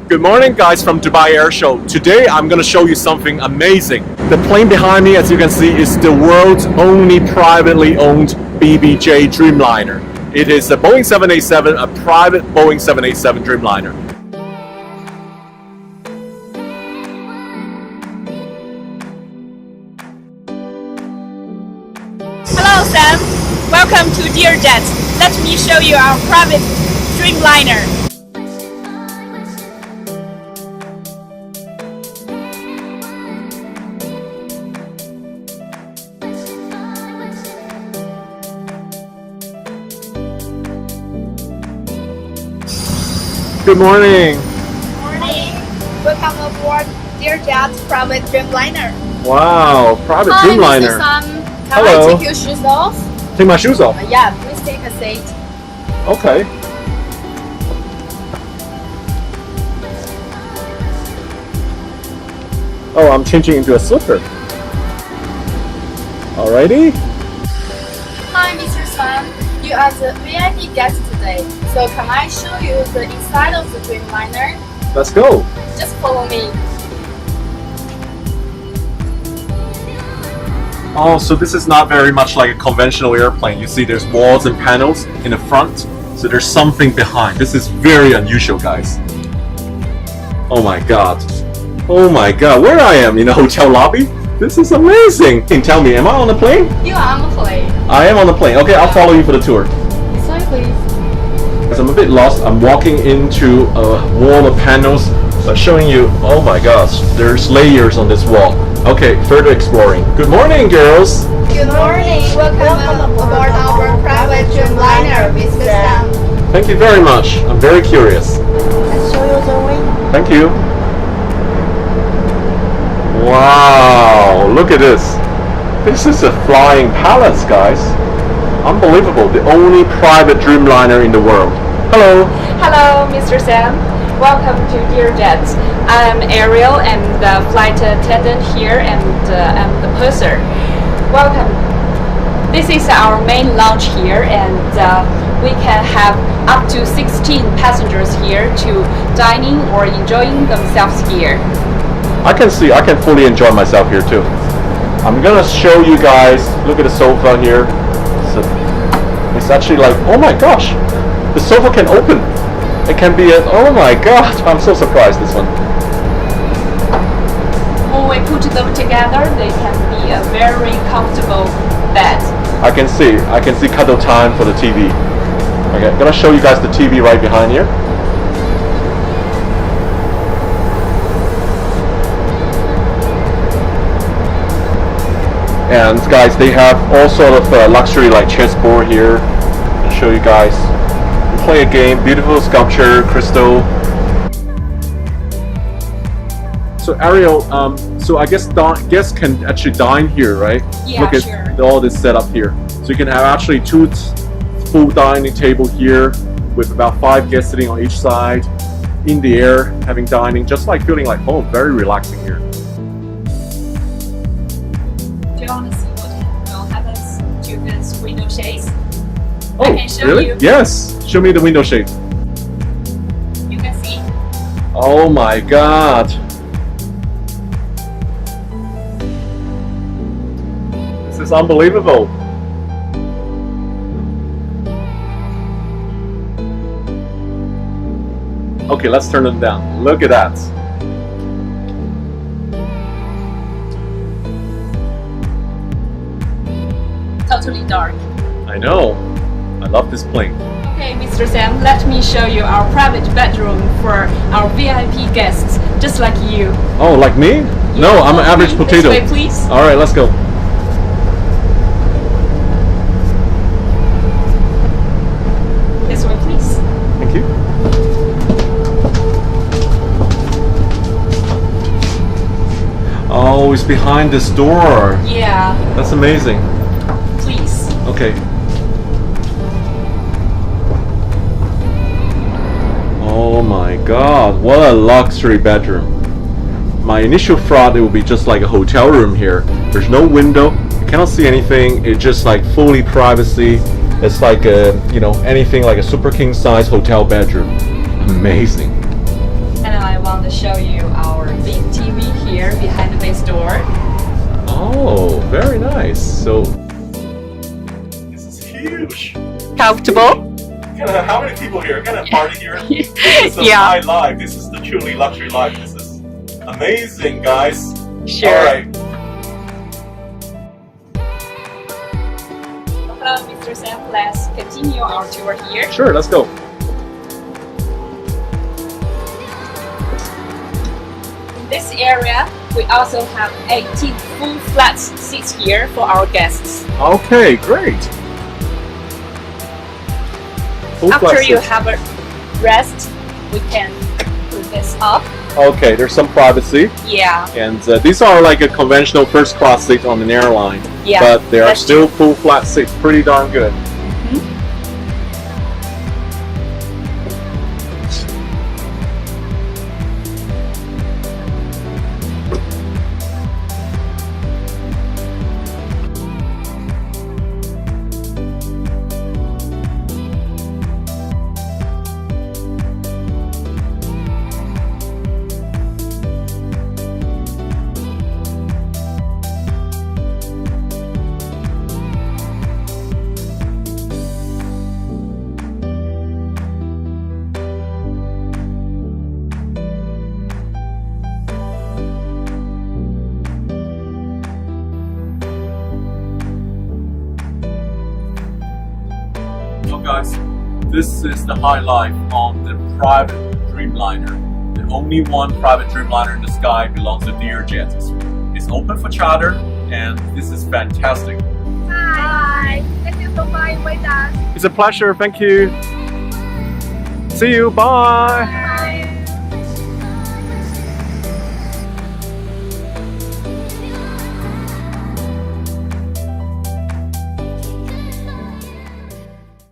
Good morning guys from Dubai Air Show. Today I'm going to show you something amazing. The plane behind me, as you can see, is the world's only privately owned BBJ Dreamliner. It is a Boeing 787, a private Boeing 787 Dreamliner. Hello Sam, welcome to Dear Jet. Let me show you our private Dreamliner. Good morning. Good morning. Welcome aboard Dear Jet private Dreamliner. Wow, private Hi, Dreamliner. Mr. Sam. Can Hello. I take your shoes off? Take my shoes off. Yeah, please take a seat. Okay. Oh, I'm changing into a slipper. Alrighty. Hi Mr. Sam, you are the VIP guest today. So can I show you the inside of the Dreamliner? Let's go. Just follow me. Oh, so this is not very much like a conventional airplane. You see there's walls and panels in the front, so there's something behind. This is very unusual, guys. Oh my god. Oh my god, where I am? In a hotel lobby? This is amazing. Can you tell me, am I on the plane? You are on the plane. I am on the plane. Okay, I'll follow you for the tour. Sorry, please. Because I'm a bit lost, I'm walking into a wall of panels, but showing you, oh my gosh, there's layers on this wall. Okay, further exploring. Good morning, girls. Good morning. Welcome aboard our private Dreamliner, Mr. Sam. Thank you very much. I'm very curious. Let's show you the way. Thank you. Wow, look at this. This is a flying palace, guys. Unbelievable. The only private Dreamliner in the world. Hello. Hello, Mr. Sam. Welcome to Dear Jet. I'm Ariel and the flight attendant here, and I'm the purser. Welcome. This is our main lounge here, and we can have up to 16 passengers here to dining or enjoying themselves here. I can fully enjoy myself here too. I'm gonna show you guys, look at the sofa here. So it's actually like, oh my gosh, the sofa can open. It can be a, oh my god, I'm so surprised this one. When we put them together, they can be a very comfortable bed. I can see cuddle time for the TV. Okay, I'm gonna show you guys the TV right behind here. And guys, they have all sort of luxury like chessboard here. I'll show you guys. We play a game, beautiful sculpture, crystal. So Ariel, so I guess guests can actually dine here, right? Yeah, Look at sure. all this setup here. So you can have actually two full dining table here with about 5 guests sitting on each side, in the air, having dining, just like feeling like home. Very relaxing here. Do you want to see what will happen to this window shades? Oh, I can show really? you. Yes. Show me the window shade. You can see. Oh my god. This is unbelievable. Okay, let's turn it down. Look at that. Totally dark. I know. I love this plane. Okay, Mr. Sam, let me show you our private bedroom for our VIP guests, just like you. Oh, like me? No, I'm an average potato. This way, please. All right, let's go. This way, please. Thank you. Oh, it's behind this door. Yeah, That's amazing. please. Okay. Oh my god, what a luxury bedroom. My initial thought it would be just like a hotel room here. There's no window, you cannot see anything, it's just like fully privacy. It's like a, anything like a super king size hotel bedroom. Amazing. And I want to show you our big TV here behind the base door. Oh, very nice. So this is huge. Comfortable? How many people here? Can I party here? This is Yeah. high life. This is the truly luxury life. This is amazing, guys. Sure. All right. Hello, Mr. Sam. Let's continue our tour here. Sure, let's go. In this area, we also have 18 full flat seats here for our guests. Okay, great. Full After flat you seats. have a rest, we can put this up. Okay, there's some privacy, Yeah, and these are like a conventional first class seat on an airline, yeah. but they are That's still full flat seats. Pretty darn good. So guys, this is the high life on the private Dreamliner. The only one private Dreamliner in the sky belongs to Dearjet. It's open for charter, and this is fantastic. Hi. Thank you so much with us. It's a pleasure. Thank you. See you. Bye.